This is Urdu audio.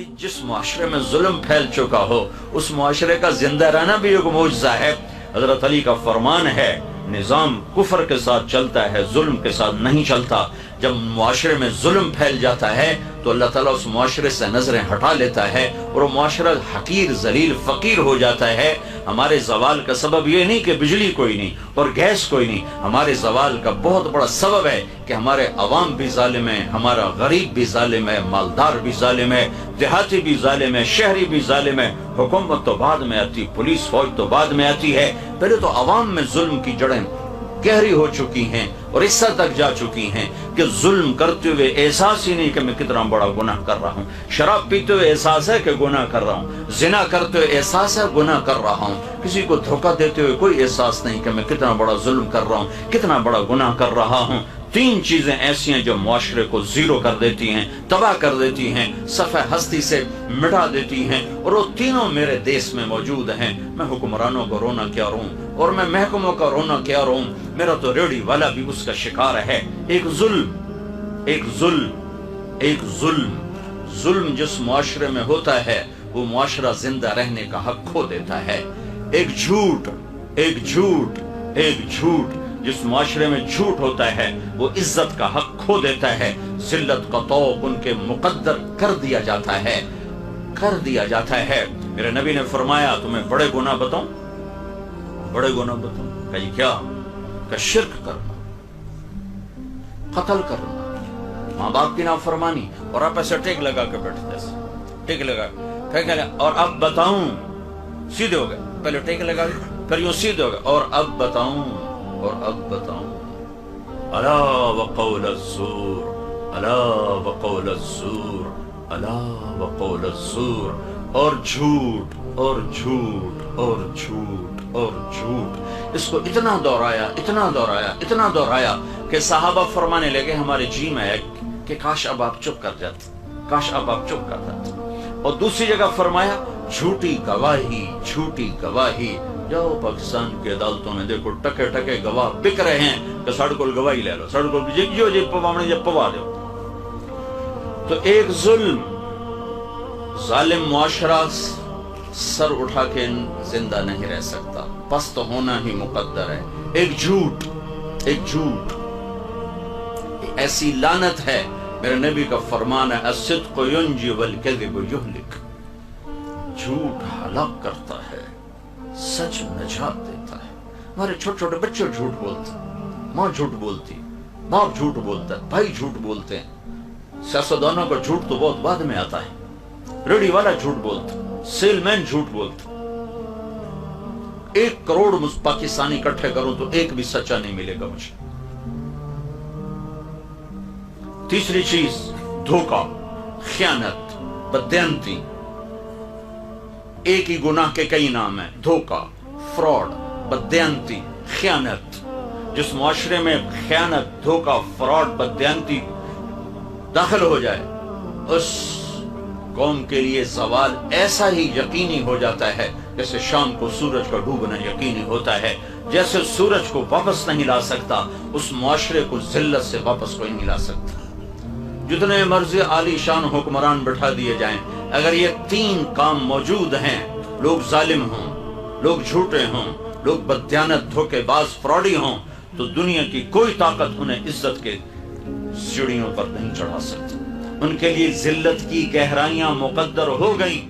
کہ جس معاشرے میں ظلم پھیل چکا ہو اس معاشرے کا زندہ رہنا بھی ایک معجزہ ہے۔ حضرت علی کا فرمان ہے نظام کفر کے ساتھ چلتا ہے، ظلم کے ساتھ نہیں چلتا۔ جب معاشرے میں ظلم پھیل جاتا ہے تو اللہ تعالیٰ اس معاشرے سے نظریں ہٹا لیتا ہے اور وہ معاشرہ حقیر ذلیل فقیر ہو جاتا ہے۔ ہمارے زوال کا سبب یہ نہیں کہ بجلی کوئی نہیں اور گیس کوئی نہیں، ہمارے زوال کا بہت بڑا سبب ہے کہ ہمارے عوام بھی ظالم ہے، ہمارا غریب بھی ظالم ہے، مالدار بھی ظالم ہے، دیہاتی بھی ظالم ہے، شہری بھی ظالم ہے۔ حکومت تو بعد میں آتی، پولیس فوج تو بعد میں آتی ہے، پہلے تو عوام میں ظلم کی جڑیں گہری ہو چکی ہیں اور اس حد تک جا چکی ہیں کہ ظلم کرتے ہوئے احساس ہی نہیں کہ میں کتنا بڑا گناہ کر رہا ہوں۔ شراب پیتے ہوئے احساس ہے کہ گناہ کر رہا ہوں، زنا کرتے ہوئے احساس ہے گناہ کر رہا ہوں، کسی کو دھوکہ دیتے ہوئے کوئی احساس نہیں کہ میں کتنا بڑا ظلم کر رہا ہوں، کتنا بڑا گناہ کر رہا ہوں۔ تین چیزیں ایسی ہیں جو معاشرے کو زیرو کر دیتی ہیں، تباہ کر دیتی ہیں، صفحہ ہستی سے مٹا دیتی ہیں، اور وہ تینوں میرے دیس میں موجود ہیں۔ میں حکمرانوں کو رونا کیا روں اور میں محکموں کا رونا کیا روں، میرا تو ریڑھی والا بھی اس کا شکار ہے۔ ایک ظلم جس معاشرے میں ہوتا ہے وہ معاشرہ زندہ رہنے کا حق کھو دیتا ہے۔ ایک جھوٹ جس معاشرے میں جھوٹ ہوتا ہے وہ عزت کا حق کھو دیتا ہے، ذلت کا طوق ان کے مقدر کر دیا جاتا ہے۔ میرے نبی نے فرمایا تمہیں بڑے گناہ بتاؤں؟ کہ یہ کیا؟ کہ شرک کرنا، قتل کرنا، ماں باپ کی نافرمانی، اور آپ ایسے ٹیک لگا کے بیٹھتے ہیں، ٹیک لگا اور اب بتاؤں، سیدھے ہو گئے، پہلے ٹیک لگا پھر یوں سیدھے ہو گئے، اور اب بتاؤں الا وقول الزور، اور جھوٹ اس کو اتنا دہرایا کہ صحابہ فرمانے لگے ہمارے جی میں ہے کہ کاش اب آپ چپ کر جاتے۔ اور دوسری جگہ فرمایا جھوٹی گواہی، جاؤ پاکستان کی عدالتوں میں دیکھو ٹکے گواہ بک رہے ہیں کہ ساڑھ کول گواہی لے لو، ساڑھ کول جی پوا دو۔ تو ایک ظالم معاشرہ سر اٹھا کے زندہ نہیں رہ سکتا، پست ہونا ہی مقدر ہے۔ ایک جھوٹ ایسی لعنت ہے، میرے نبی کا فرمان ہے الصدق ینجی والکذب یہلک، جھوٹ ہلاک کرتا ہے، سچ نجات دیتا ہے۔ ہمارے چھوٹے بچے جھوٹ بولتے، ماں جھوٹ بولتی، باپ جھوٹ بولتا ہے، بھائی جھوٹ بولتے ہیں۔ سیاستدانوں کا جھوٹ تو بہت بعد میں آتا ہے، ریڑھی والا جھوٹ بولتا، سیل مین جھوٹ بولتا۔ 1 کروڑ پاکستانی اکٹھے کروں تو ایک بھی سچا نہیں ملے گا مجھے۔ تیسری چیز دھوکہ، خیانت، بددیانتی۔ ایک ہی گناہ کے کئی نام ہیں، دھوکہ، فراڈ، بددیانتی، خیانت۔ جس معاشرے میں خیانت، دھوکہ، فراڈ، بددیانتی داخل ہو جائے اس قوم کے لیے زوال ایسا ہی یقینی ہو جاتا ہے جیسے شام کو سورج کا ڈوبنا یقینی ہوتا ہے۔ جیسے سورج کو واپس نہیں لا سکتا اس معاشرے کو ذلت سے واپس کوئی نہیں لا سکتا۔ جتنے مرضی عالی شان حکمران بٹھا دیے جائیں، اگر یہ 3 کام موجود ہیں، لوگ ظالم ہوں، لوگ جھوٹے ہوں، لوگ بددیانت، دھوکے باز، فراڈی ہوں، تو دنیا کی کوئی طاقت انہیں عزت کے سیڑھیوں پر نہیں چڑھا سکتی۔ ان کے لیے ذلت کی گہرائیاں مقدر ہو گئیں۔